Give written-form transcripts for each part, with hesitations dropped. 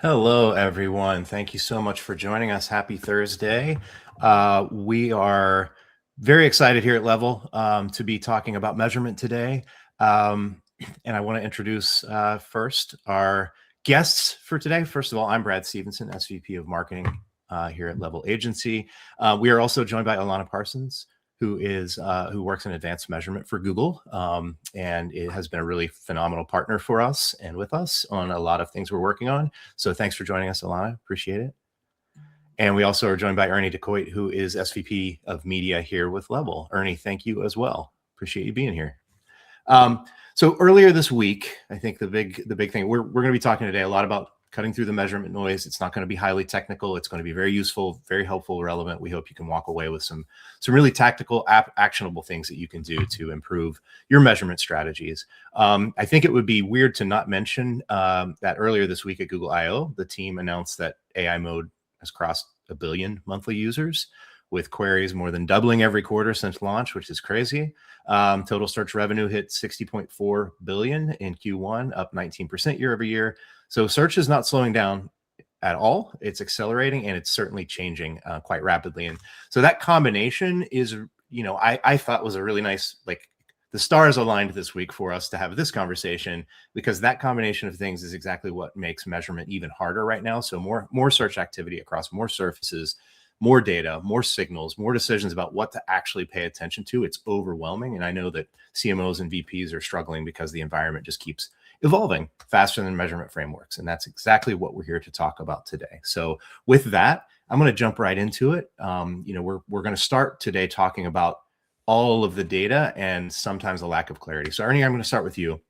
Hello, everyone. Thank you so much for joining us. Happy Thursday. We are very excited here at Level to be talking about measurement today. And I want to introduce first our guests for today. First of all, I'm Brad Stephenson, SVP of Marketing here at Level Agency. We are also joined by Alana Parsons, who works in advanced measurement for Google, and it has been a really phenomenal partner for us and with us on a lot of things we're working on. So thanks for joining us, Alana. Appreciate it. And we also are joined by Ernie DeCoyt, who is SVP of Media here with Level. Ernie, thank you as well. Appreciate you being here. So earlier this week, I think the big thing we're going to be talking today a lot about cutting through the measurement noise. It's not going to be highly technical. It's going to be very useful, very helpful, relevant. We hope you can walk away with some really tactical, actionable things that you can do to improve your measurement strategies. I think it would be weird to not mention that earlier this week at Google I/O, the team announced that AI mode has crossed 1 billion monthly users, with queries more than doubling every quarter since launch, which is crazy. Total search revenue hit 60.4 billion in Q1, up 19% year over year. So search is not slowing down at all. It's accelerating, and it's certainly changing quite rapidly. And so that combination is, I thought was a really nice, the stars aligned this week for us to have this conversation, because that combination of things is exactly what makes measurement even harder right now. So more search activity across more surfaces, more data, more signals, more decisions about what to actually pay attention to. It's overwhelming. And I know that CMOs and VPs are struggling because the environment just keeps evolving faster than measurement frameworks. And that's exactly what we're here to talk about today. So with that, I'm going to jump right into it. We're going to start today talking about all of the data and sometimes a lack of clarity. So Ernie, I'm going to start with you.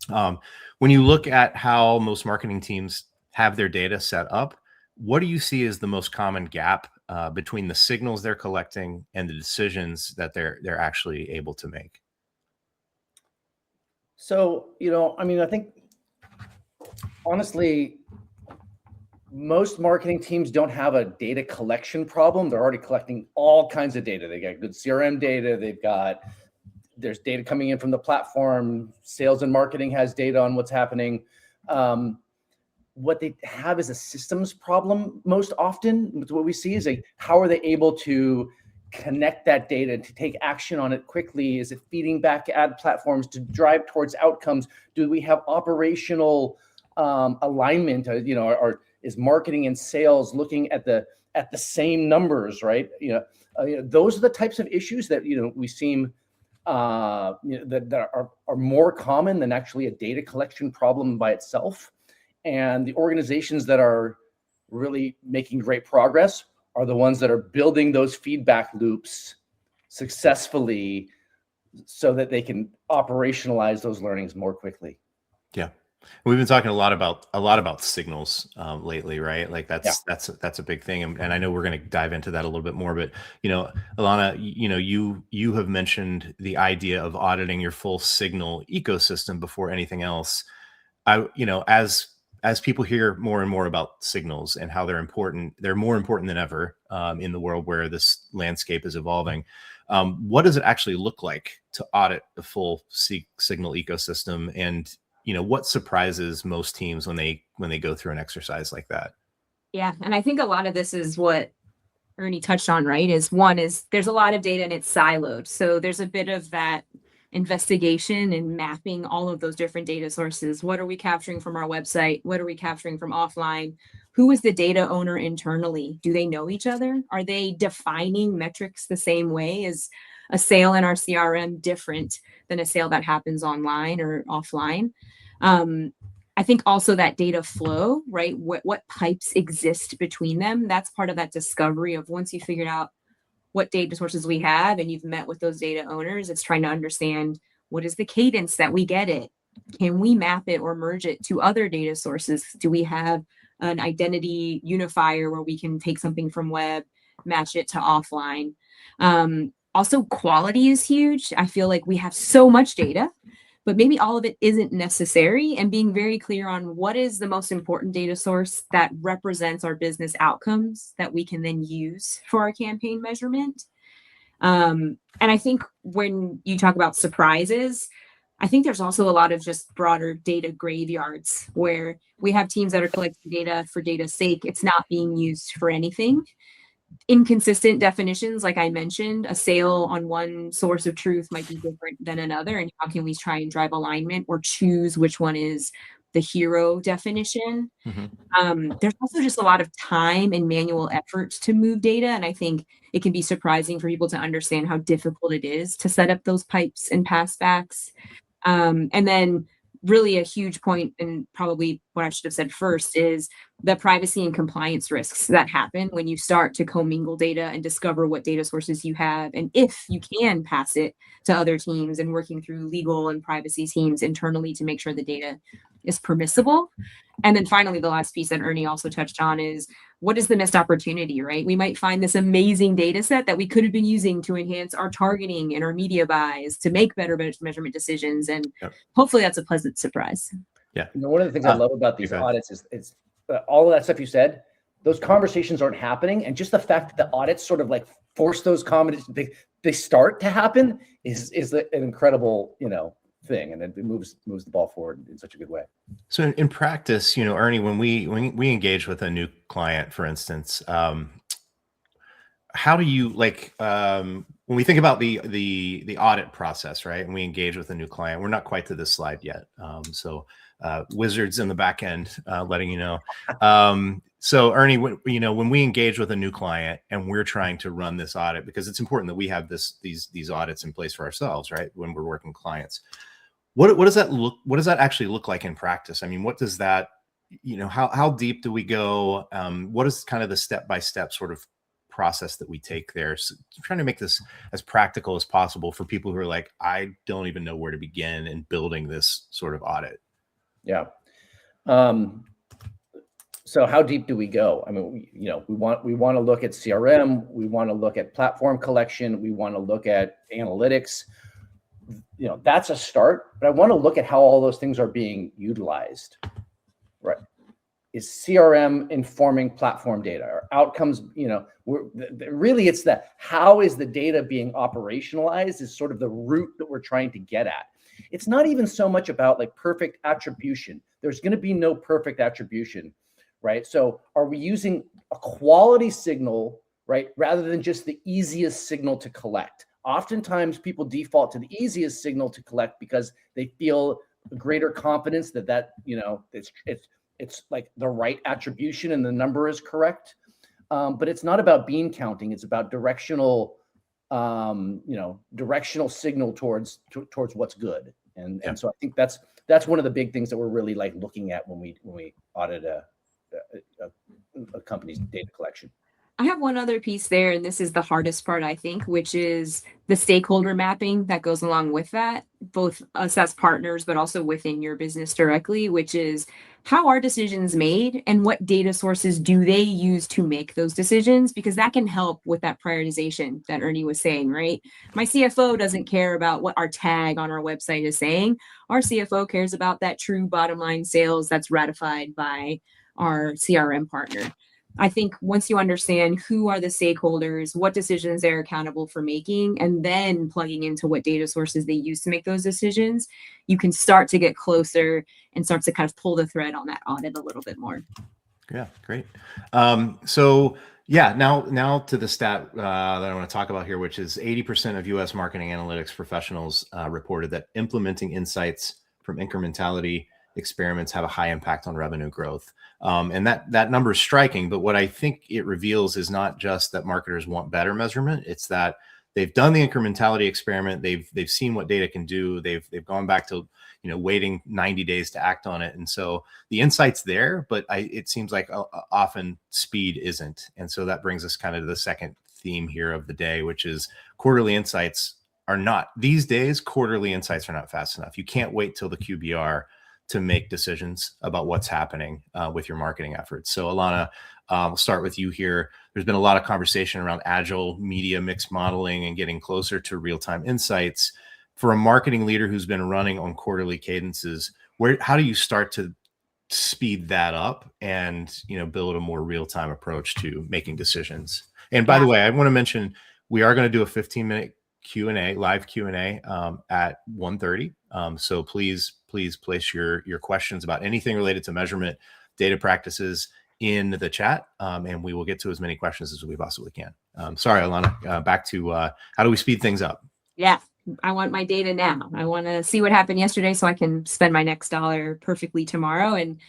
When you look at how most marketing teams have their data set up, what do you see as the most common gap between the signals they're collecting and the decisions that they're actually able to make? So, I think honestly, most marketing teams don't have a data collection problem. They're already collecting all kinds of data. They got good CRM data. There's data coming in from the platform. Sales and marketing has data on what's happening. What they have is a systems problem most often. What we see is how are they able to connect that data to take action on it quickly? Is it feeding back ad platforms to drive towards outcomes? Do we have operational alignment? Or is marketing and sales looking at the same numbers, right? Those are the types of issues that we seem that are more common than actually a data collection problem by itself. And the organizations that are really making great progress are the ones that are building those feedback loops successfully so that they can operationalize those learnings more quickly. Yeah. We've been talking a lot about signals lately, right? Like that's a big thing. And I know we're going to dive into that a little bit more, but, Alana, you have mentioned the idea of auditing your full signal ecosystem before anything else. As people hear more and more about signals and how they're more important than ever in the world where this landscape is evolving. What does it actually look like to audit the full signal ecosystem? And, what surprises most teams when they go through an exercise like that? Yeah. And I think a lot of this is what Ernie touched on, right? Is there's a lot of data and it's siloed. So there's a bit of that investigation and mapping all of those different data sources. What are we capturing from our website? What are we capturing from offline? Who is the data owner internally? Do they know each other? Are they defining metrics the same way? Is a sale in our CRM different than a sale that happens online or offline? I think also that data flow, right? What pipes exist between them? That's part of that discovery of once you figured out what data sources we have and you've met with those data owners, it's trying to understand what is the cadence that we get it. Can we map it or merge it to other data sources? Do we have an identity unifier where we can take something from web, match it to offline? Also, quality is huge. I feel like we have so much data, but maybe all of it isn't necessary, and being very clear on what is the most important data source that represents our business outcomes that we can then use for our campaign measurement. And I think when you talk about surprises, I think there's also a lot of just broader data graveyards where we have teams that are collecting data for data's sake. It's not being used for anything. Inconsistent definitions, like I mentioned, a sale on one source of truth might be different than another. And how can we try and drive alignment or choose which one is the hero definition? There's also just a lot of time and manual efforts to move data. And I think it can be surprising for people to understand how difficult it is to set up those pipes and passbacks. And then really a huge point, and probably what I should have said first, is the privacy and compliance risks that happen when you start to commingle data and discover what data sources you have, and if you can pass it to other teams, and working through legal and privacy teams internally to make sure the data is permissible. And then finally, the last piece that Ernie also touched on is, what is the missed opportunity, right? We might find this amazing data set that we could have been using to enhance our targeting and our media buys to make better measurement decisions. And hopefully that's a pleasant surprise. You know, one of the things I love about these audits is all of that stuff you said, those conversations aren't happening. And just the fact that the audits sort of like force those conversations, they start to happen is an incredible, you know, thing, and it moves the ball forward in such a good way. So in practice, you know, Ernie, when we engage with a new client, for instance, how do you when we think about the audit process, right? And we engage with a new client, we're not quite to this slide yet. So wizards in the back end, letting you know. So Ernie, when we engage with a new client and we're trying to run this audit, because it's important that we have these audits in place for ourselves, right? When we're working with clients, what does that actually look like in practice? I mean, what does that, you know, how deep do we go? What is kind of the step-by-step sort of process that we take there? So trying to make this as practical as possible for people who are like, I don't even know where to begin in building this sort of audit. Yeah. So how deep do we go? I mean, we want to look at CRM. We want to look at platform collection. We want to look at analytics. You know, that's a start, but I want to look at how all those things are being utilized, right? Is CRM informing platform data or outcomes? You know, really it's that how is the data being operationalized is sort of the root that we're trying to get at. It's not even so much about like perfect attribution. There's going to be no perfect attribution, right? So are we using a quality signal, right, rather than just the easiest signal to collect? Oftentimes people default to the easiest signal to collect because they feel greater confidence that you know, it's like the right attribution and the number is correct. But it's not about bean counting. It's about directional, directional signal towards what's good. And so I think that's one of the big things that we're really like looking at when we audit a company's data collection. I have one other piece there, and this is the hardest part, I think, which is the stakeholder mapping that goes along with that, both us as partners, but also within your business directly, which is how are decisions made and what data sources do they use to make those decisions? Because that can help with that prioritization that Ernie was saying, right? My CFO doesn't care about what our tag on our website is saying. Our CFO cares about that true bottom line sales that's ratified by our CRM partner. I think once you understand who are the stakeholders, what decisions they're accountable for making, and then plugging into what data sources they use to make those decisions, you can start to get closer and start to kind of pull the thread on that audit a little bit more. Yeah, great. So yeah, now to the stat that I want to talk about here, which is 80% of US marketing analytics professionals reported that implementing insights from incrementality experiments have a high impact on revenue growth. And that number is striking, but what I think it reveals is not just that marketers want better measurement. It's that they've done the incrementality experiment. They've seen what data can do. They've gone back to, waiting 90 days to act on it. And so the insight's there, but it seems like often speed isn't. And so that brings us kind of to the second theme here of the day, which is quarterly insights are not, these days, quarterly insights are not fast enough. You can't wait till the QBR to make decisions about what's happening with your marketing efforts. So Alana, we'll start with you here. There's been a lot of conversation around agile media mix modeling and getting closer to real-time insights. For a marketing leader who's been running on quarterly cadences, how do you start to speed that up and build a more real-time approach to making decisions? And by the way, I want to mention we are going to do a 15-minute Q&A, live Q&A at 1:30. So please place your questions about anything related to measurement data practices in the chat, and we will get to as many questions as we possibly can. Sorry, Alana, back to how do we speed things up? Yeah, I want my data now. I want to see what happened yesterday so I can spend my next dollar perfectly tomorrow. And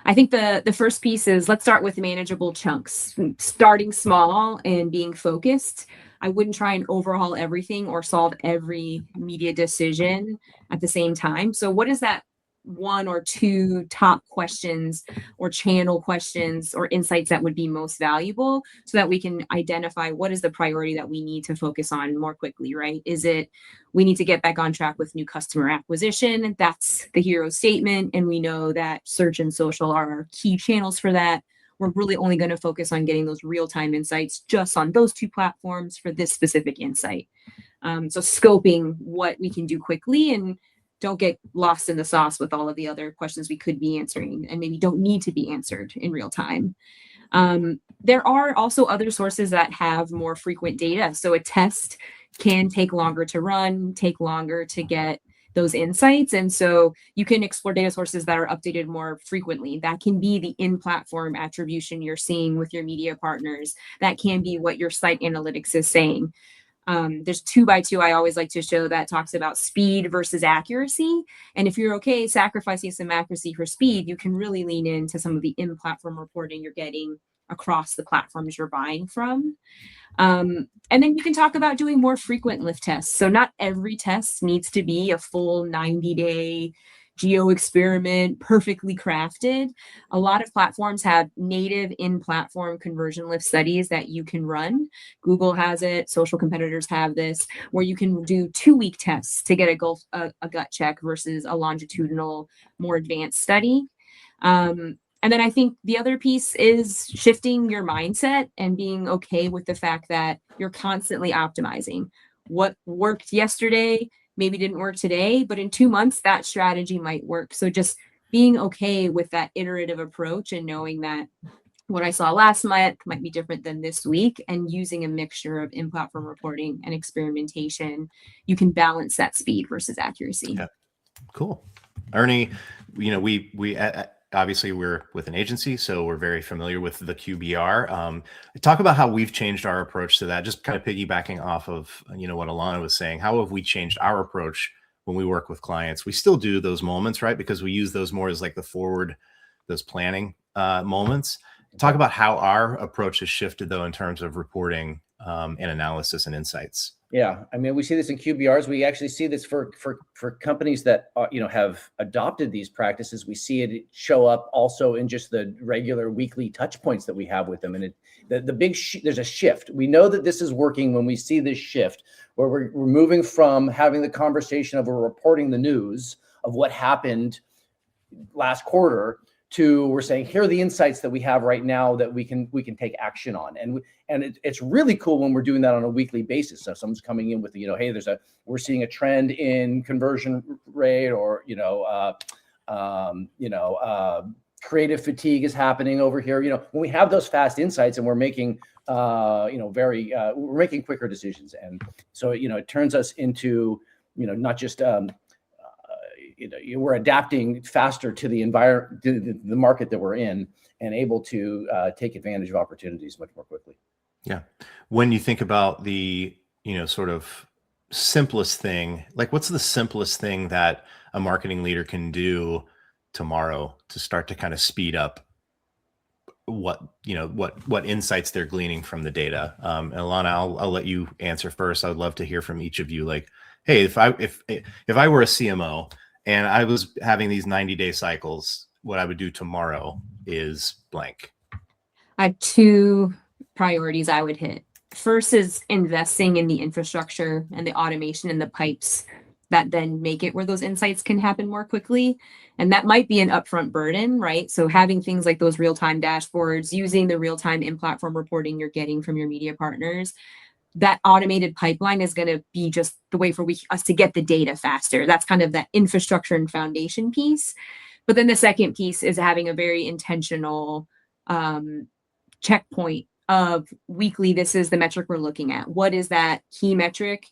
I think the first piece is, let's start with manageable chunks, starting small and being focused. I wouldn't try and overhaul everything or solve every media decision at the same time. So what is that one or two top questions or channel questions or insights that would be most valuable, so that we can identify what is the priority that we need to focus on more quickly, right? Is it we need to get back on track with new customer acquisition? That's the hero statement. And we know that search and social are our key channels for that. We're really only going to focus on getting those real-time insights just on those two platforms for this specific insight. So scoping what we can do quickly, and don't get lost in the sauce with all of the other questions we could be answering and maybe don't need to be answered in real time. There are also other sources that have more frequent data. So a test can take longer to run, take longer to get those insights. And so you can explore data sources that are updated more frequently. That can be the in-platform attribution you're seeing with your media partners. That can be what your site analytics is saying. There's 2x2 I always like to show that talks about speed versus accuracy. And if you're okay sacrificing some accuracy for speed, you can really lean into some of the in-platform reporting you're getting across the platforms you're buying from. And then you can talk about doing more frequent lift tests. So not every test needs to be a full 90-day geo experiment, perfectly crafted. A lot of platforms have native in-platform conversion lift studies that you can run. Google has it, social competitors have this, where you can do 2-week tests to get a gut check versus a longitudinal, more advanced study. And then I think the other piece is shifting your mindset and being okay with the fact that you're constantly optimizing. What worked yesterday maybe didn't work today, but in 2 months, that strategy might work. So just being okay with that iterative approach and knowing that what I saw last month might be different than this week, and using a mixture of in-platform reporting and experimentation, you can balance that speed versus accuracy. Yeah. Cool. Ernie, we obviously we're with an agency, so we're very familiar with the QBR. Talk about how we've changed our approach to that, just kind of piggybacking off of, what Alana was saying. How have we changed our approach when we work with clients? We still do those moments, right? Because we use those more as like the forward, those planning moments. Talk about how our approach has shifted though, in terms of reporting and analysis and insights. Yeah, I mean, we see this in QBRs. We actually see this for companies that have adopted these practices. We see it show up also in just the regular weekly touch points that we have with them. And there's a shift. We know that this is working when we see this shift, where we're moving from having the conversation of we're reporting the news of what happened last quarter to we're saying, here are the insights that we have right now that we can take action on. And it's really cool when we're doing that on a weekly basis. So if someone's coming in with, hey, we're seeing a trend in conversion rate, or, creative fatigue is happening over here. When we have those fast insights and we're making, we're making quicker decisions. And so, it turns us into, not just, we're adapting faster to the environment, to the market that we're in, and able to take advantage of opportunities much more quickly. Yeah. When you think about the, sort of simplest thing, like what's the simplest thing that a marketing leader can do tomorrow to start to kind of speed up what insights they're gleaning from the data? And Alana, I'll let you answer first. I would love to hear from each of you. Like, hey, if I were a CMO and I was having these 90-day cycles, what I would do tomorrow is blank. I have 2 priorities I would hit. First is investing in the infrastructure and the automation and the pipes that then make it where those insights can happen more quickly. And that might be an upfront burden, right? So having things like those real-time dashboards, using the real-time in-platform reporting you're getting from your media partners, that automated pipeline is going to be just the way for us to get the data faster. That's kind of that infrastructure and foundation piece. But then the second piece is having a very intentional checkpoint of weekly, this is the metric we're looking at. What is that key metric?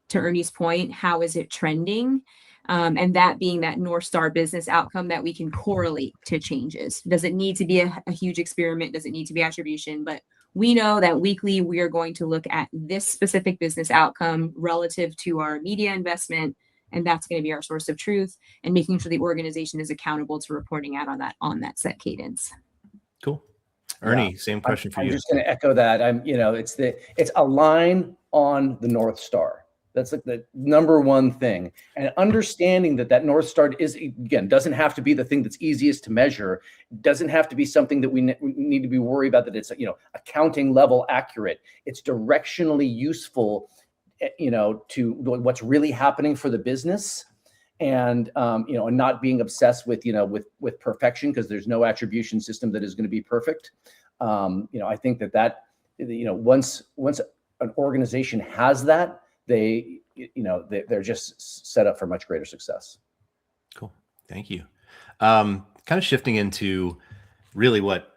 To Ernie's point, how is it trending? And that being that North Star business outcome that we can correlate to changes. Does it need to be a huge experiment? Does it need to be attribution? But we know that weekly we are going to look at this specific business outcome relative to our media investment, and that's going to be our source of truth, and making sure the organization is accountable to reporting out on that set cadence. Cool. Ernie, Yeah. same question for I'm you. just going to echo that. It's a line on the North Star. That's like the number one thing. And understanding that North Star doesn't have to be the thing that's easiest to measure. It doesn't have to be something that we need to be worried about, that it's, accounting level accurate. It's directionally useful, to what's really happening for the business. And, and not being obsessed with perfection, because there's no attribution system that is going to be perfect. I think that once an organization has that, they're just set up for much greater success. Cool. Thank you. Kind of shifting into really what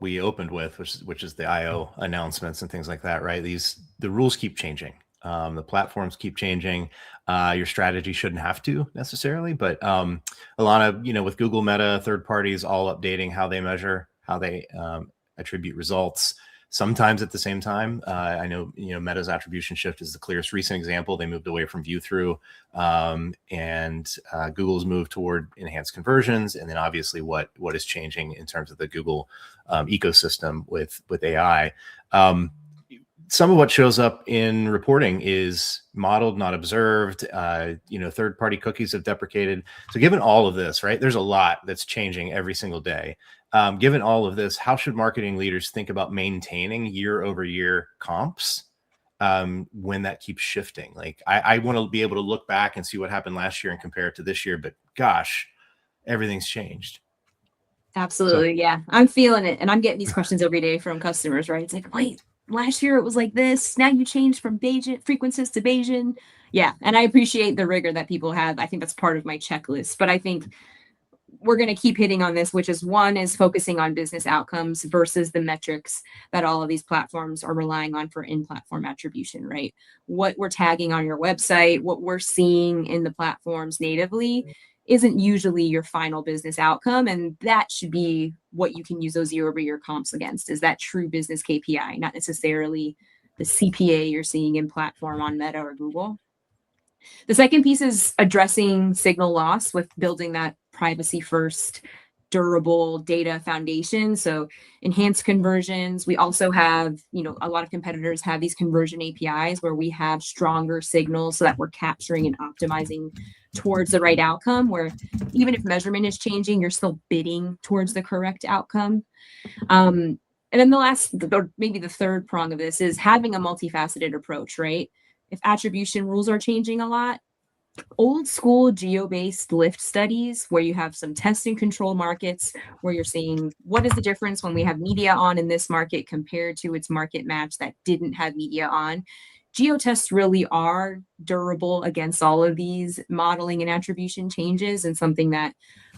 we opened with, which is the IO announcements and things like that, right? The rules keep changing. The platforms keep changing. Your strategy shouldn't have to necessarily, but Alana, with Google, Meta, third parties all updating how they measure, how they attribute results, sometimes at the same time. I know, Meta's attribution shift is the clearest recent example. They moved away from view through, and Google's moved toward enhanced conversions. And then obviously what is changing in terms of the Google ecosystem with AI. Some of what shows up in reporting is modeled, not observed. Third-party cookies have deprecated. So given all of this, right, there's a lot that's changing every single day. Given all of this, how should marketing leaders think about maintaining year-over-year comps when that keeps shifting? Like, I want to be able to look back and see what happened last year and compare it to this year, but gosh, everything's changed. Absolutely. So, yeah, I'm feeling it. And I'm getting these questions every day from customers, right? It's like, wait, last year it was like this. Now you changed from Bayesian frequencies to Bayesian. Yeah. And I appreciate the rigor that people have. I think that's part of my checklist. But I think we're going to keep hitting on this, which is one is focusing on business outcomes versus the metrics that all of these platforms are relying on for in-platform attribution, right? What we're tagging on your website, what we're seeing in the platforms natively isn't usually your final business outcome. And that should be what you can use those year-over-year comps against, is that true business KPI, not necessarily the CPA you're seeing in platform on Meta or Google. The second piece is addressing signal loss with building that privacy first, durable data foundation. So enhanced conversions. We also have, a lot of competitors have these conversion APIs where we have stronger signals so that we're capturing and optimizing towards the right outcome, where even if measurement is changing, you're still bidding towards the correct outcome. And then maybe the third prong of this is having a multifaceted approach, right? If attribution rules are changing a lot, old school geo-based lift studies where you have some test and control markets where you're seeing what is the difference when we have media on in this market compared to its market match that didn't have media on. Geo-tests really are durable against all of these modeling and attribution changes, and something that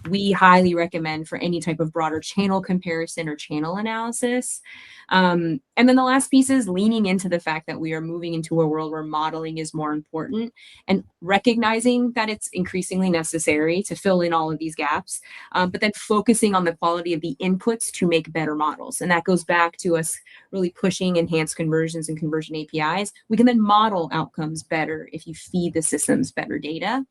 we highly recommend for any type of broader channel comparison or channel analysis. And then the last piece is leaning into the fact that we are moving into a world where modeling is more important, and recognizing that it's increasingly necessary to fill in all of these gaps, but then focusing on the quality of the inputs to make better models. And that goes back to us really pushing enhanced conversions and conversion APIs. We can then model outcomes better if you feed the systems better data.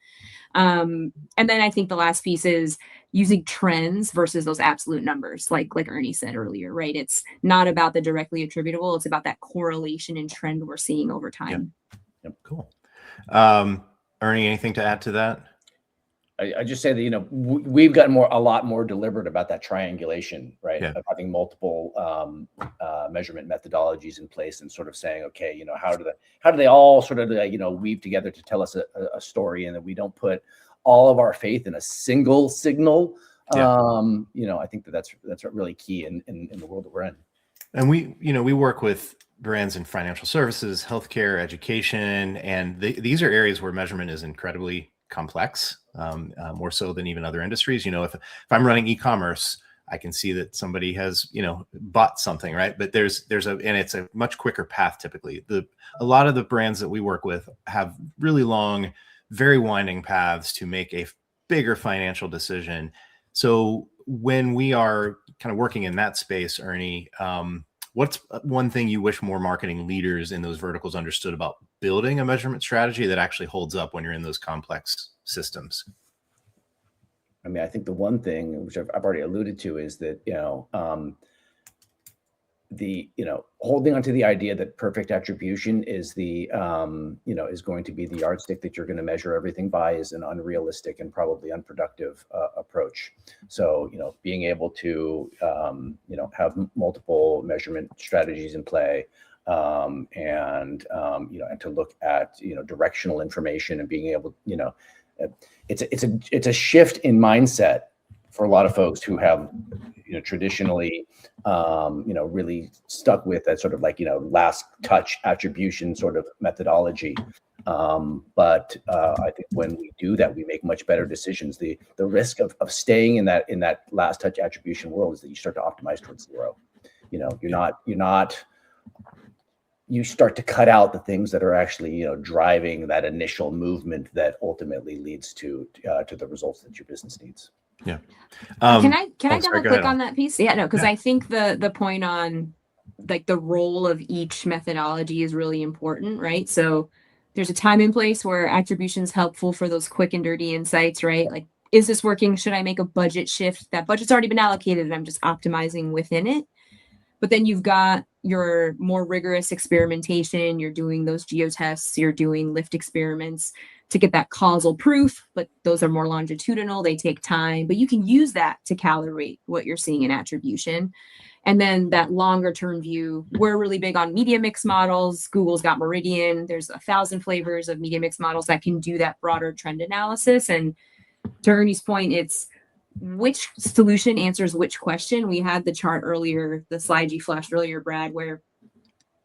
And then I think the last piece is using trends versus those absolute numbers, like Ernie said earlier, right? It's not about the directly attributable. It's about that correlation and trend we're seeing over time. Yep. Cool. Ernie, anything to add to that? I just say that, we've gotten a lot more deliberate about that triangulation, right? Yeah. Of having multiple measurement methodologies in place, and sort of saying, okay, how do they all sort of weave together to tell us a story, and that we don't put all of our faith in a single signal. Yeah. I think that's really key in the world that we're in. And we work with brands in financial services, healthcare, education, and these are areas where measurement is incredibly complex, more so than even other industries. If I'm running e-commerce, I can see that somebody has, bought something, right? But and it's a much quicker path typically. A lot of the brands that we work with have really long very winding paths to make a bigger financial decision. So when we are kind of working in that space, Ernie, what's one thing you wish more marketing leaders in those verticals understood about building a measurement strategy that actually holds up when you're in those complex systems? I mean, I think the one thing which I've already alluded to is that, holding onto the idea that perfect attribution is is going to be the yardstick that you're going to measure everything by is an unrealistic and probably unproductive approach. So, being able to, have multiple measurement strategies in play, and to look at, directional information and being able, it's a shift in mindset for a lot of folks who have, traditionally, really stuck with that sort of last touch attribution sort of methodology. But I think when we do that, we make much better decisions. The risk of staying in that last touch attribution world is that you start to optimize towards zero. You start to cut out the things that are actually, driving that initial movement that ultimately leads to the results that your business needs. Yeah. Can I double click ahead. on that piece? Yeah, no, because Yeah. I think the point on the role of each methodology is really important, right? So there's a time and place where attribution is helpful for those quick and dirty insights, right? Like, is this working? Should I make a budget shift? That budget's already been allocated and I'm just optimizing within it. But then you've got your more rigorous experimentation. You're doing those geotests, you're doing lift experiments to get that causal proof, but those are more longitudinal. They take time, but you can use that to calibrate what you're seeing in attribution. And then that longer term view, we're really big on media mix models. Google's got Meridian. There's 1,000 flavors of media mix models that can do that broader trend analysis. And to Ernie's point, it's which solution answers which question. We had the chart earlier, the slide you flashed earlier, Brad, where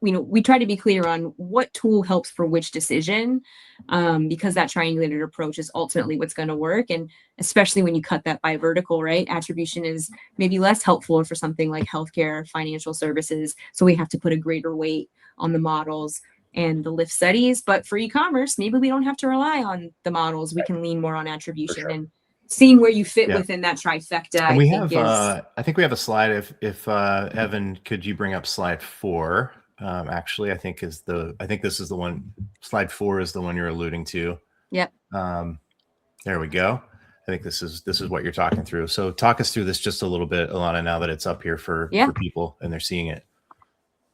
we try to be clear on what tool helps for which decision, because that triangulated approach is ultimately what's going to work. And especially when you cut that by vertical, right? Attribution is maybe less helpful for something like healthcare, financial services. So we have to put a greater weight on the models and the lift studies. But for e-commerce, maybe we don't have to rely on the models. We can lean more on attribution. Sure. And seeing where you fit Yeah. within that trifecta. And we have, I think we have a slide. If Evan, could you bring up slide 4? Actually, I think this is the one. Slide 4 is the one you're alluding to. Yep. There we go. I think this is what you're talking through. So talk us through this just a little bit, Alana, now that it's up here for people and they're seeing it.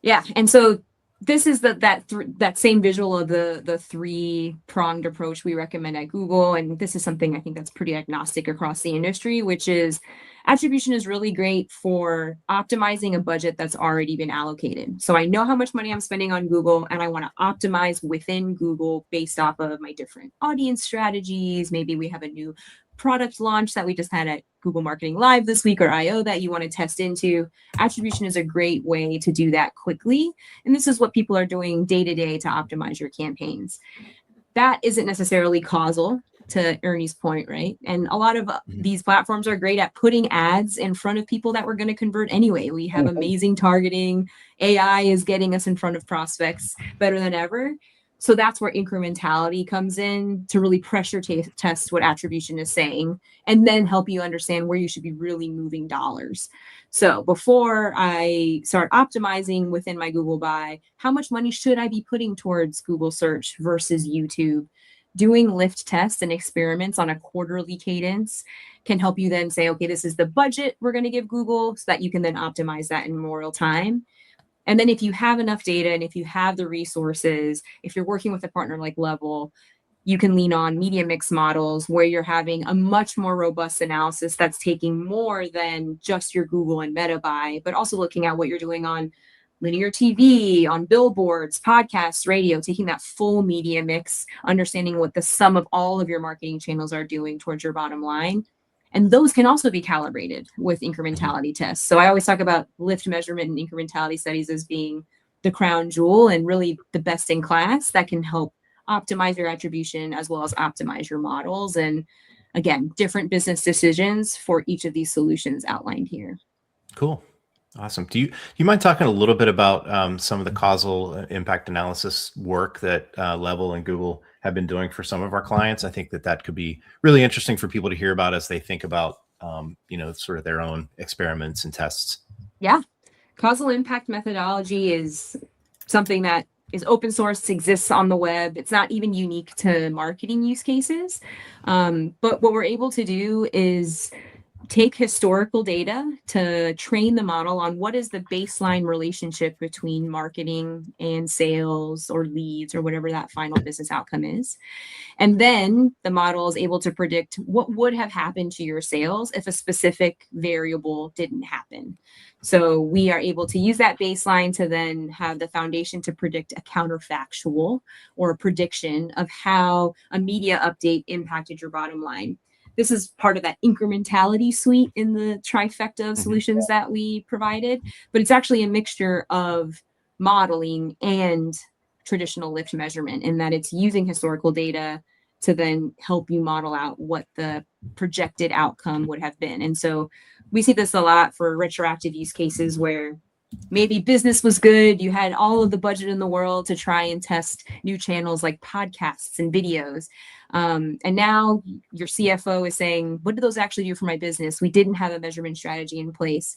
Yeah. And so this is that same visual of the 3-pronged approach we recommend at Google. And this is something I think that's pretty agnostic across the industry, which is attribution is really great for optimizing a budget that's already been allocated. So I know how much money I'm spending on Google and I want to optimize within Google based off of my different audience strategies. Maybe we have a new product launch that we just had at Google Marketing Live this week or IO that you want to test into. Attribution is a great way to do that quickly. And this is what people are doing day to day to optimize your campaigns. That isn't necessarily causal, to Ernie's point, right? And a lot of these platforms are great at putting ads in front of people that we're going to convert anyway. We have amazing targeting. AI is getting us in front of prospects better than ever. So that's where incrementality comes in to really pressure test what attribution is saying and then help you understand where you should be really moving dollars. So before I start optimizing within my Google buy, how much money should I be putting towards Google search versus YouTube? Doing lift tests and experiments on a quarterly cadence can help you then say, okay, this is the budget we're going to give Google so that you can then optimize that in more real time. And then if you have enough data and if you have the resources, if you're working with a partner like Level, you can lean on media mix models where you're having a much more robust analysis that's taking more than just your Google and Meta buy, but also looking at what you're doing on linear TV, on billboards, podcasts, radio, taking that full media mix, understanding what the sum of all of your marketing channels are doing towards your bottom line. And those can also be calibrated with incrementality tests. So I always talk about lift measurement and incrementality studies as being the crown jewel and really the best in class that can help optimize your attribution as well as optimize your models. And again, different business decisions for each of these solutions outlined here. Cool. Awesome. Do you mind talking a little bit about some of the causal impact analysis work that Level and Google have been doing for some of our clients. I think that could be really interesting for people to hear about as they think about, sort of their own experiments and tests. Yeah. Causal impact methodology is something that is open source, exists on the web. It's not even unique to marketing use cases. But what we're able to do is take historical data to train the model on what is the baseline relationship between marketing and sales or leads or whatever that final business outcome is. And then the model is able to predict what would have happened to your sales if a specific variable didn't happen. So we are able to use that baseline to then have the foundation to predict a counterfactual or a prediction of how a media update impacted your bottom line. This is part of that incrementality suite in the trifecta of solutions that we provided, but it's actually a mixture of modeling and traditional lift measurement in that it's using historical data to then help you model out what the projected outcome would have been. And so we see this a lot for retroactive use cases where maybe business was good. You had all of the budget in the world to try and test new channels like podcasts and videos. And now your CFO is saying, what do those actually do for my business? We didn't have a measurement strategy in place.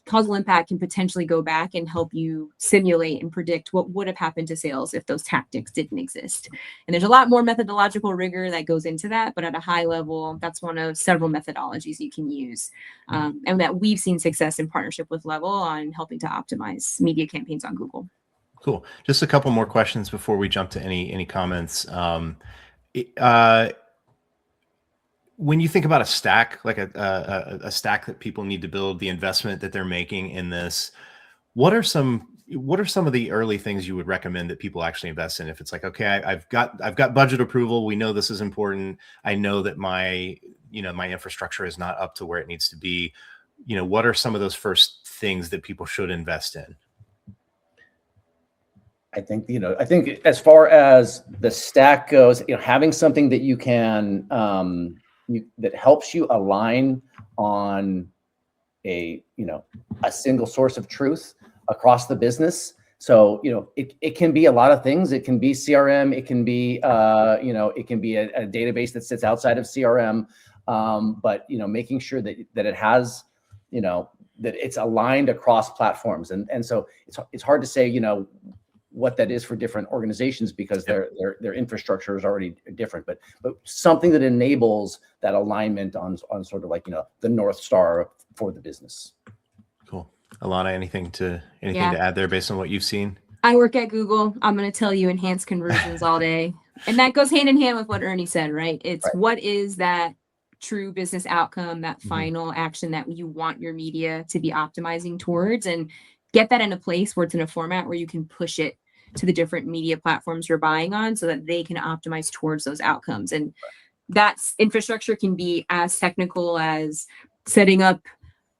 Causal impact can potentially go back and help you simulate and predict what would have happened to sales if those tactics didn't exist. And there's a lot more methodological rigor that goes into that, but at a high level, that's one of several methodologies you can use, and that we've seen success in partnership with Level on helping to optimize media campaigns on Google. Cool. Just a couple more questions before we jump to any comments. When you think about a stack, like a stack that people need to build, the investment that they're making in this, what are some of the early things you would recommend that people actually invest in? If it's like, okay, I've got budget approval, we know this is important. I know that my infrastructure is not up to where it needs to be. What are some of those first things that people should invest in? I think as far as the stack goes, having something that you can that helps you align on a single source of truth across the business. So it can be a lot of things. It can be CRM. It can be it can be a database that sits outside of CRM. But making sure that it has that it's aligned across platforms. And so it's hard to say what that is for different organizations because their infrastructure is already different, but something that enables that alignment on sort of like, the North Star for the business. Cool. Alana, anything to add there based on what you've seen? I work at Google. I'm going to tell you enhance conversions all day. And that goes hand in hand with what Ernie said, right? It's right. What is that true business outcome, that final action that you want your media to be optimizing towards, and get that in a place where it's in a format where you can push it to the different media platforms you're buying on so that they can optimize towards those outcomes. And that's infrastructure can be as technical as setting up,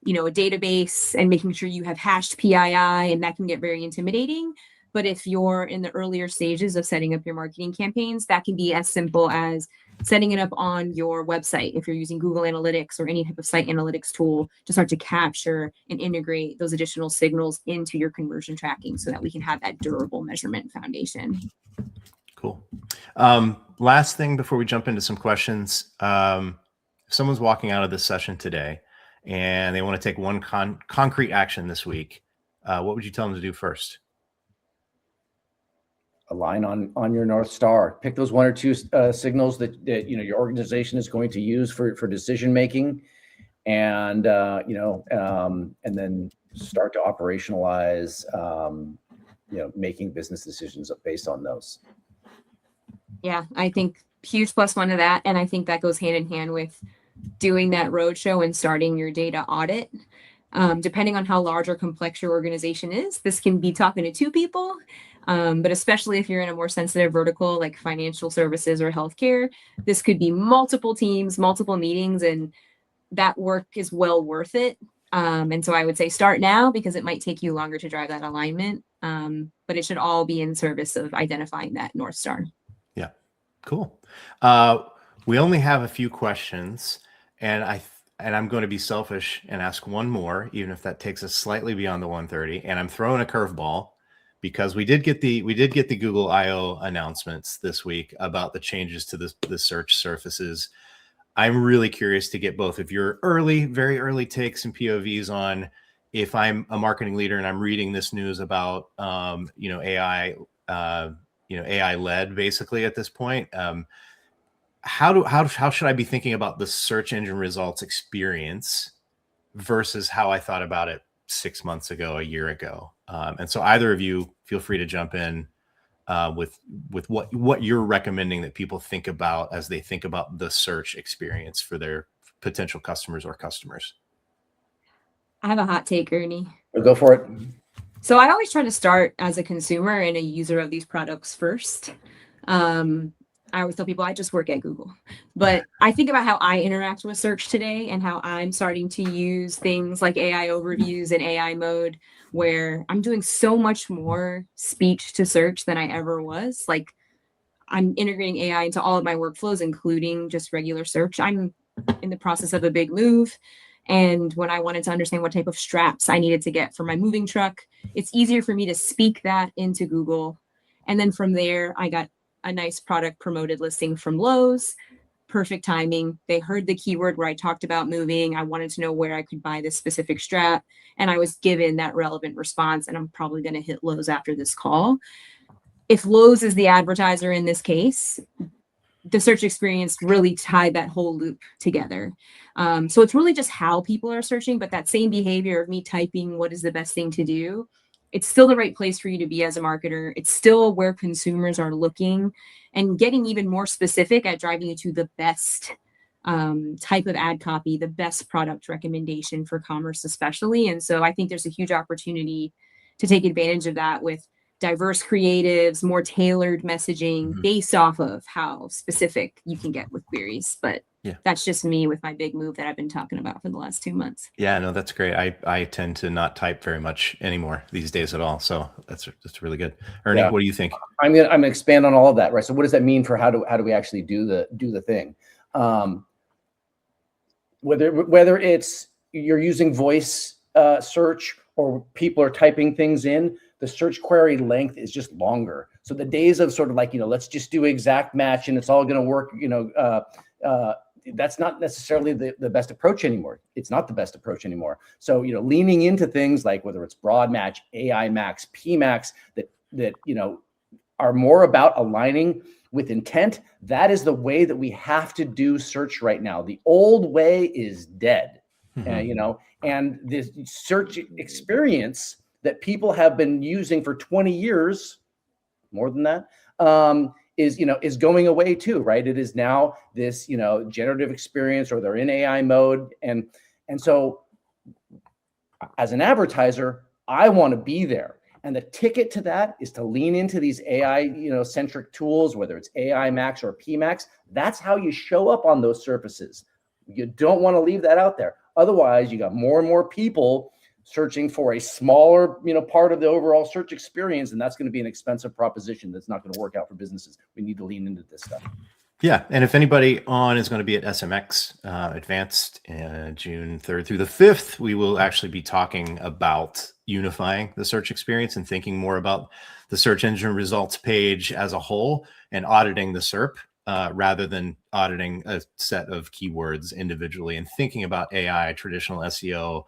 a database and making sure you have hashed PII, and that can get very intimidating. But if you're in the earlier stages of setting up your marketing campaigns, that can be as simple as setting it up on your website if you're using Google Analytics or any type of site analytics tool to start to capture and integrate those additional signals into your conversion tracking so that we can have that durable measurement foundation. Cool. Last thing before we jump into some questions, if someone's walking out of this session today and they want to take one concrete action this week, what would you tell them to do first? Align on your North Star. Pick those one or two signals that your organization is going to use for decision making, and and then start to operationalize making business decisions based on those. Yeah, I think huge plus one to that, and I think that goes hand in hand with doing that roadshow and starting your data audit. Depending on how large or complex your organization is, this can be talking to two people. But especially if you're in a more sensitive vertical like financial services or healthcare, this could be multiple teams, multiple meetings, and that work is well worth it. And so I would say start now because it might take you longer to drive that alignment, but it should all be in service of identifying that North Star. Yeah, cool. We only have a few questions, and I'm going to be selfish and ask one more, even if that takes us slightly beyond the 1:30. And I'm throwing a curveball because we did get the Google I/O announcements this week about the changes to the search surfaces. I'm really curious to get both of your very early takes and POVs on, if I'm a marketing leader and I'm reading this news about AI, AI led basically at this point. How should I be thinking about the search engine results experience versus how I thought about it 6 months ago, a year ago? And so either of you feel free to jump in with what you're recommending that people think about as they think about the search experience for their potential customers or customers. I have a hot take, Ernie. Go for it. So I always try to start as a consumer and a user of these products first. I always tell people I just work at Google, but I think about how I interact with search today and how I'm starting to use things like AI overviews and AI mode, where I'm doing so much more speech to search than I ever was. Like, I'm integrating AI into all of my workflows, including just regular search. I'm in the process of a big move. And when I wanted to understand what type of straps I needed to get for my moving truck, it's easier for me to speak that into Google. And then from there, I got a nice product promoted listing from Lowe's. Perfect timing. They heard the keyword where I talked about moving. I wanted to know where I could buy this specific strap, and I was given that relevant response. And I'm probably going to hit Lowe's after this call. If Lowe's is the advertiser in this case, the search experience really tied that whole loop together. So it's really just how people are searching, but that same behavior of me typing what is the best thing to do, it's still the right place for you to be as a marketer. It's still where consumers are looking, and getting even more specific at driving you to the best type of ad copy, the best product recommendation for commerce especially. And so I think there's a huge opportunity to take advantage of that with diverse creatives, more tailored messaging based off of how specific you can get with queries. But that's just me with my big move that I've been talking about for the last 2 months. Yeah, no, that's great. I tend to not type very much anymore these days at all. So that's really good. Ernie, what do you think? I'm gonna expand on all of that, right? So what does that mean for how do we actually do the thing? Whether it's you're using voice search or people are typing things in, the search query length is just longer. So the days of sort of like, let's just do exact match and it's all going to work, that's not necessarily the best approach anymore. It's not the best approach anymore. So, leaning into things like whether it's broad match, AI max, P max, that are more about aligning with intent. That is the way that we have to do search right now. The old way is dead, and this search experience that people have been using for 20 years, more than that, is going away too, right? It is now this, generative experience, or they're in AI mode. And so as an advertiser, I want to be there. And the ticket to that is to lean into these AI, centric tools, whether it's AI Max or P Max. That's how you show up on those surfaces. You don't want to leave that out there. Otherwise, you got more and more people searching for a smaller, part of the overall search experience, and that's going to be an expensive proposition that's not going to work out for businesses. We need to lean into this stuff. Yeah, and if anybody on is going to be at SMX Advanced June 3rd through the 5th, we will actually be talking about unifying the search experience and thinking more about the search engine results page as a whole and auditing the SERP rather than auditing a set of keywords individually, and thinking about AI, traditional SEO,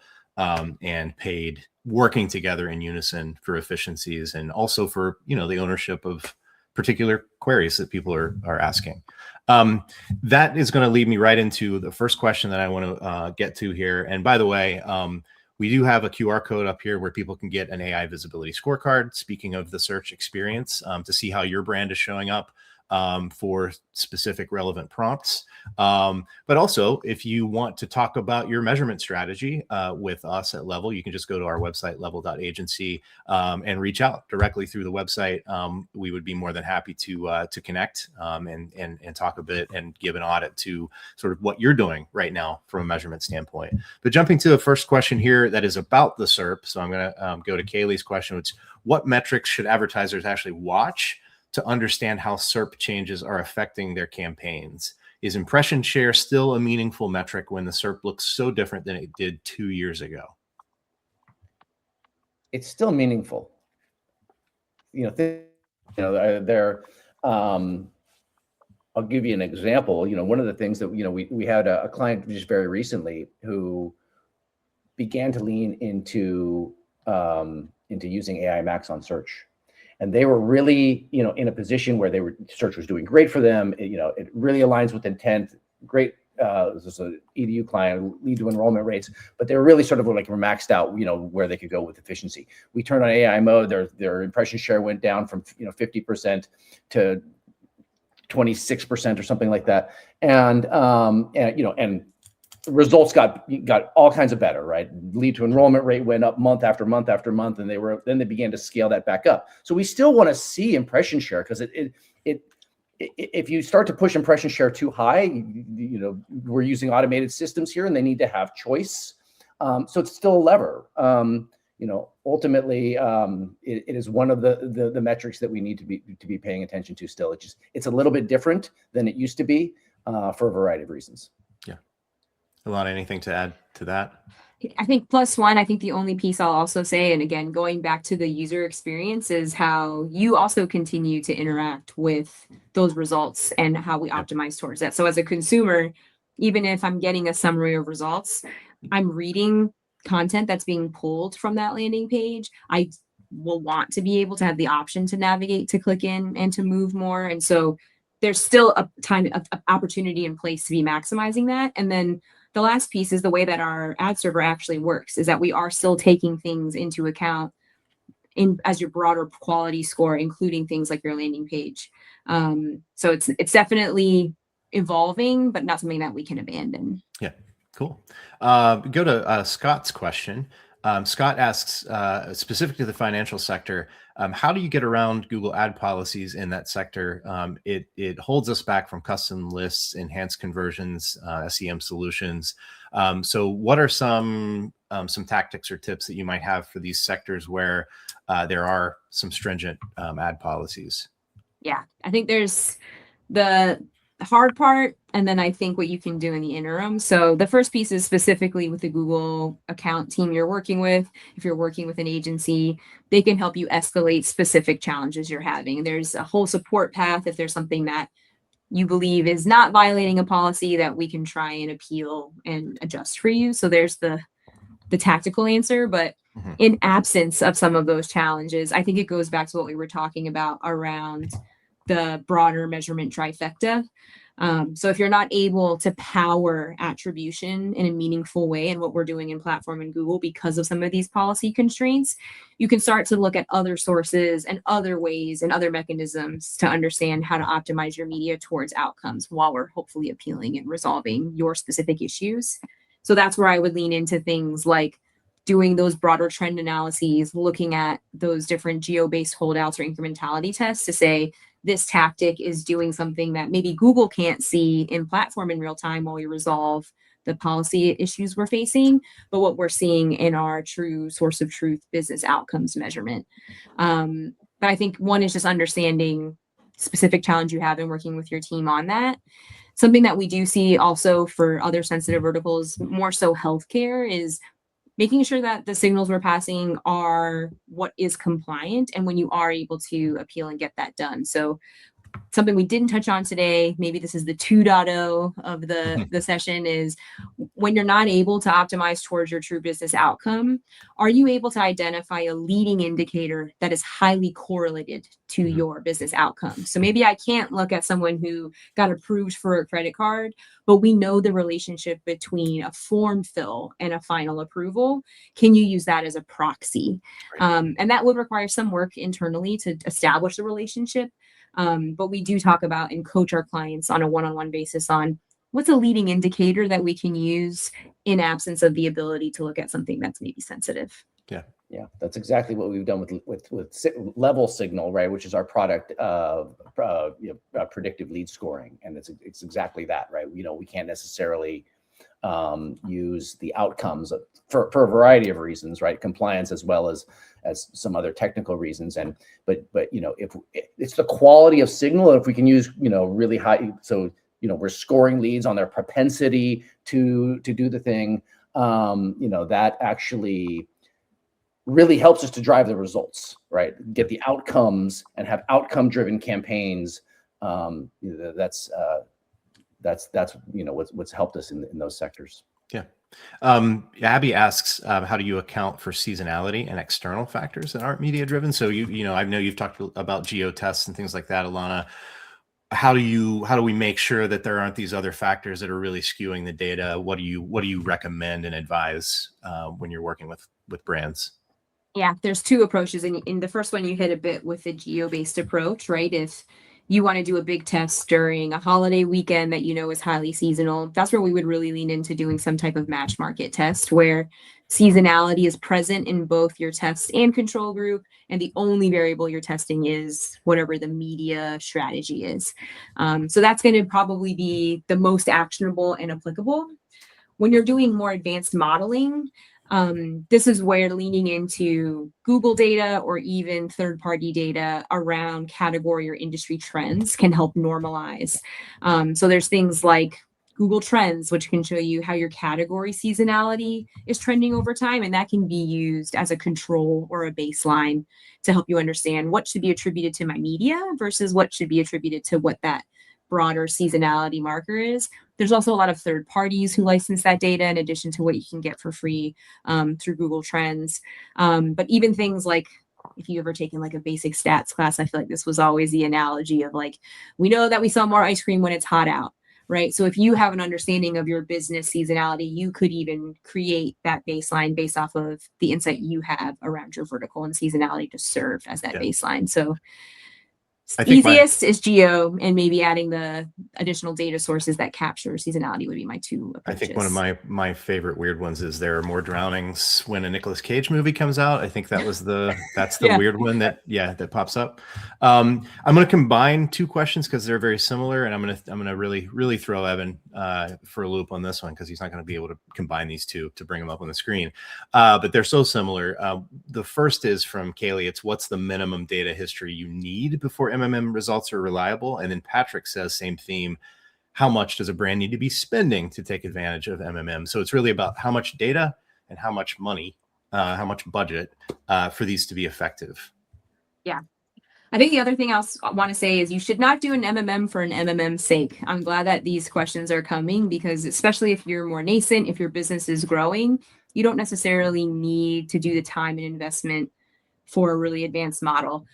and paid working together in unison for efficiencies, and also for the ownership of particular queries that people are asking. That is going to lead me right into the first question that I want to get to here. And by the way, we do have a QR code up here where people can get an AI visibility scorecard, speaking of the search experience, to see how your brand is showing up for specific relevant prompts. But also, if you want to talk about your measurement strategy with us at Level, you can just go to our website, level.agency, and reach out directly through the website. We would be more than happy to connect and talk a bit and give an audit to sort of what you're doing right now from a measurement standpoint. But jumping to the first question here that is about the SERP. So I'm going to go to Kaylee's question, which is, what metrics should advertisers actually watch to understand how SERP changes are affecting their campaigns? Is impression share still a meaningful metric when the SERP looks so different than it did 2 years ago? It's still meaningful. they're I'll give you an example. One of the things that, we had a client just very recently who began to lean into using AI Max on search. And they were really, in a position where search was doing great for them. It really aligns with intent. Great. This is an EDU client, lead to enrollment rates, but they were really sort of like were maxed out, where they could go with efficiency. We turned on AI mode. Their impression share went down from 50% to 26% or something like that, and results got all kinds of better, right? Lead to enrollment rate went up month after month after month, and then they began to scale that back up. So we still want to see impression share, because if you start to push impression share too high, we're using automated systems here, and they need to have choice. So it's still a lever. Ultimately, it is one of the metrics that we need to be paying attention to still. It's a little bit different than it used to be for a variety of reasons. Yeah. Alana, anything to add to that? I think +1, I think the only piece I'll also say, and again, going back to the user experience, is how you also continue to interact with those results and how we optimize towards that. So as a consumer, even if I'm getting a summary of results, I'm reading content that's being pulled from that landing page. I will want to be able to have the option to navigate, to click in, and to move more. And so there's still a opportunity in place to be maximizing that. And then the last piece is the way that our ad server actually works, is that we are still taking things into account as your broader quality score, including things like your landing page. So it's definitely evolving, but not something that we can abandon. Yeah, cool. Go to Scott's question. Scott asks, specific to the financial sector, how do you get around Google ad policies in that sector? It holds us back from custom lists, enhanced conversions, SEM solutions. So what are some tactics or tips that you might have for these sectors where there are some stringent ad policies? Yeah, I think there's the hard part, and then I think what you can do in the interim. So the first piece is specifically with the Google account team you're working with. If you're working with an agency, they can help you escalate specific challenges you're having. There's a whole support path if there's something that you believe is not violating a policy that we can try and appeal and adjust for you. So there's the tactical answer, but in absence of some of those challenges, I think it goes back to what we were talking about around the broader measurement trifecta. So if you're not able to power attribution in a meaningful way, and what we're doing in platform and Google because of some of these policy constraints, you can start to look at other sources and other ways and other mechanisms to understand how to optimize your media towards outcomes while we're hopefully appealing and resolving your specific issues. So that's where I would lean into things like doing those broader trend analyses, looking at those different geo-based holdouts or incrementality tests to say, this tactic is doing something that maybe Google can't see in platform in real time while we resolve the policy issues we're facing, but what we're seeing in our true source of truth business outcomes measurement. But I think one is just understanding specific challenge you have and working with your team on that. Something that we do see also for other sensitive verticals, more so healthcare, is making sure that the signals we're passing are what is compliant and when you are able to appeal and get that done. So something we didn't touch on today, maybe this is the 2.0 of the session, is when you're not able to optimize towards your true business outcome, are you able to identify a leading indicator that is highly correlated to your business outcome? So maybe I can't look at someone who got approved for a credit card, but we know the relationship between a form fill and a final approval. Can you use that as a proxy? Right. And that would require some work internally to establish the relationship. But we do talk about and coach our clients on a one-on-one basis on what's a leading indicator that we can use in absence of the ability to look at something that's maybe sensitive. Yeah, that's exactly what we've done with Level Signal, right? Which is our product of predictive lead scoring, and it's exactly that, right? We can't necessarily use the outcomes for a variety of reasons, right? Compliance as well as some other technical reasons, but if it's the quality of signal, if we can use really high, so we're scoring leads on their propensity to do the thing, that actually really helps us to drive the results, right? Get the outcomes and have outcome-driven campaigns. That's what's helped us in those sectors. Yeah. Abby asks, how do you account for seasonality and external factors that aren't media driven? So I know you've talked about geo tests and things like that, Alana. How do we make sure that there aren't these other factors that are really skewing the data? What do you recommend and advise when you're working with brands? Yeah, there's two approaches. And in the first one, you hit a bit with the geo-based approach, right? If you want to do a big test during a holiday weekend that is highly seasonal, that's where we would really lean into doing some type of match market test where seasonality is present in both your test and control group. And the only variable you're testing is whatever the media strategy is. So that's going to probably be the most actionable and applicable. When you're doing more advanced modeling, this is where leaning into Google data or even third-party data around category or industry trends can help normalize. So there's things like Google Trends, which can show you how your category seasonality is trending over time. And that can be used as a control or a baseline to help you understand what should be attributed to my media versus what should be attributed to what that broader seasonality marker is. There's also a lot of third parties who license that data in addition to what you can get for free through Google Trends. But even things like, if you ever taken like a basic stats class, I feel like this was always the analogy of like, we know that we sell more ice cream when it's hot out, right? So if you have an understanding of your business seasonality, you could even create that baseline based off of the insight you have around your vertical and seasonality to serve as that baseline. So easiest is geo, and maybe adding the additional data sources that capture seasonality would be my two approaches. I think one of my favorite weird ones is there are more drownings when a Nicolas Cage movie comes out. I think that's the weird one that pops up. I'm going to combine two questions because they're very similar, and I'm going to really throw Evan for a loop on this one because he's not going to be able to combine these two to bring them up on the screen. But they're so similar. The first is from Kaylee. It's what's the minimum data history you need before MMM results are reliable? And then Patrick says, same theme, how much does a brand need to be spending to take advantage of MMM? So it's really about how much data and how much money, how much budget for these to be effective. Yeah. I think the other thing I want to say is you should not do an MMM for an MMM's sake. I'm glad that these questions are coming because especially if you're more nascent, if your business is growing, you don't necessarily need to do the time and investment for a really advanced model.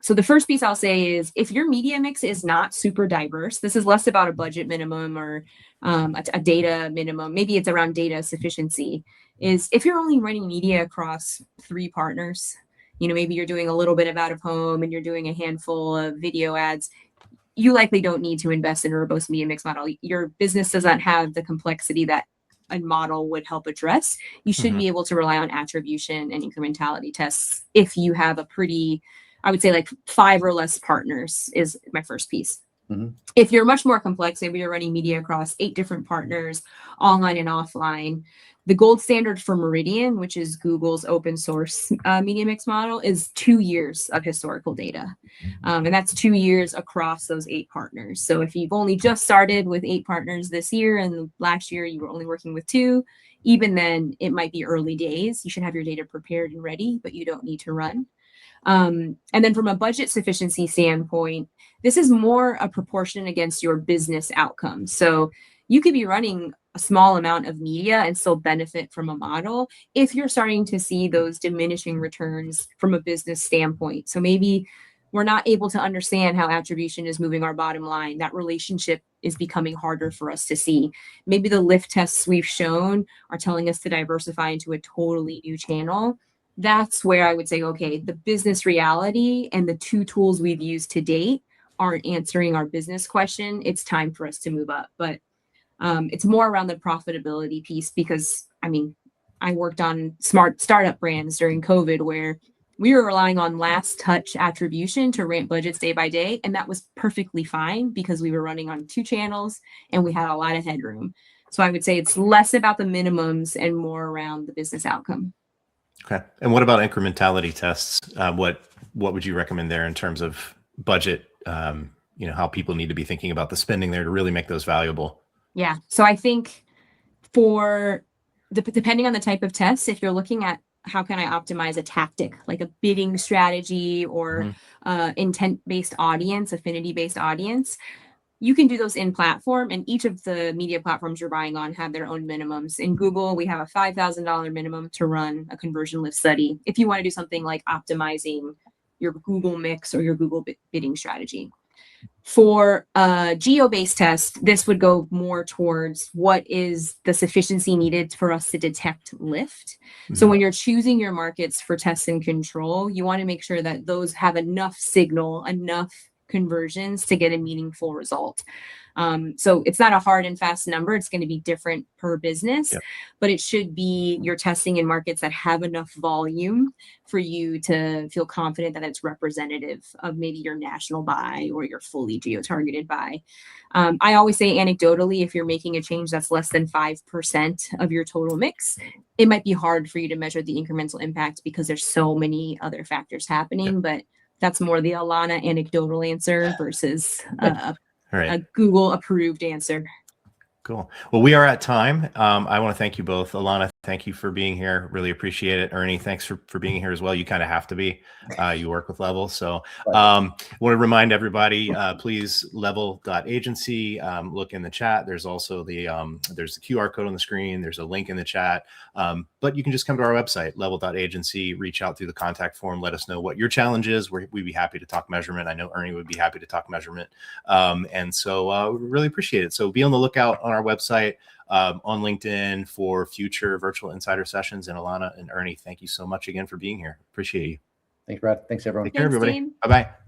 So the first piece I'll say is if your media mix is not super diverse, this is less about a budget minimum or a data minimum. Maybe it's around data sufficiency. Is if you're only running media across 3 partners, maybe you're doing a little bit of out of home and you're doing a handful of video ads, you likely don't need to invest in a robust media mix model. Your business doesn't have the complexity that a model would help address. You should be able to rely on attribution and incrementality tests if you have a pretty, I would say like 5 or less partners is my first piece. If you're much more complex, maybe you're running media across 8 different partners, online and offline, the gold standard for Meridian, which is Google's open source media mix model, is 2 years of historical data. And that's 2 years across those 8 partners. So if you've only just started with 8 partners this year and last year you were only working with 2, even then it might be early days. You should have your data prepared and ready, but you don't need to run. And then from a budget sufficiency standpoint, this is more a proportion against your business outcomes. So you could be running a small amount of media and still benefit from a model if you're starting to see those diminishing returns from a business standpoint. So maybe we're not able to understand how attribution is moving our bottom line. That relationship is becoming harder for us to see. Maybe the lift tests we've shown are telling us to diversify into a totally new channel. That's where I would say, okay, the business reality and the 2 tools we've used to date aren't answering our business question. It's time for us to move up. But it's more around the profitability piece because, I worked on smart startup brands during COVID where we were relying on last touch attribution to ramp budgets day by day. And that was perfectly fine because we were running on 2 channels and we had a lot of headroom. So I would say it's less about the minimums and more around the business outcome. Okay. And what about incrementality tests? What would you recommend there in terms of budget? How people need to be thinking about the spending there to really make those valuable? Yeah. So I think for depending on the type of test, if you're looking at how can I optimize a tactic, like a bidding strategy or intent-based audience, affinity-based audience. You can do those in platform, and each of the media platforms you're buying on have their own minimums. In Google, we have a $5,000 minimum to run a conversion lift study if you want to do something like optimizing your Google mix or your Google bidding strategy. For a geo-based test, this would go more towards what is the sufficiency needed for us to detect lift. So when you're choosing your markets for test and control, you want to make sure that those have enough signal, enough conversions to get a meaningful result. So it's not a hard and fast number. It's going to be different per business, but it should be you're testing in markets that have enough volume for you to feel confident that it's representative of maybe your national buy or your fully geo-targeted buy. I always say anecdotally, if you're making a change that's less than 5% of your total mix, it might be hard for you to measure the incremental impact because there's so many other factors happening, but that's more the Alana anecdotal answer versus a Google approved answer. Cool. Well, we are at time. I want to thank you both. Alana, thank you for being here. Really appreciate it. Ernie, thanks for being here as well. You kind of have to be. You work with Level. So want to remind everybody, please, level.agency, look in the chat. There's also there's the QR code on the screen. There's a link in the chat. But you can just come to our website, level.agency, reach out through the contact form. Let us know what your challenge is. We'd be happy to talk measurement. I know Ernie would be happy to talk measurement. And so we really appreciate it. So be on the lookout on our website, on LinkedIn for future virtual insider sessions. And Alana and Ernie, thank you so much again for being here. Appreciate you. Thanks, Brad. Thanks, everyone. Take care, everybody. Team. Bye-bye.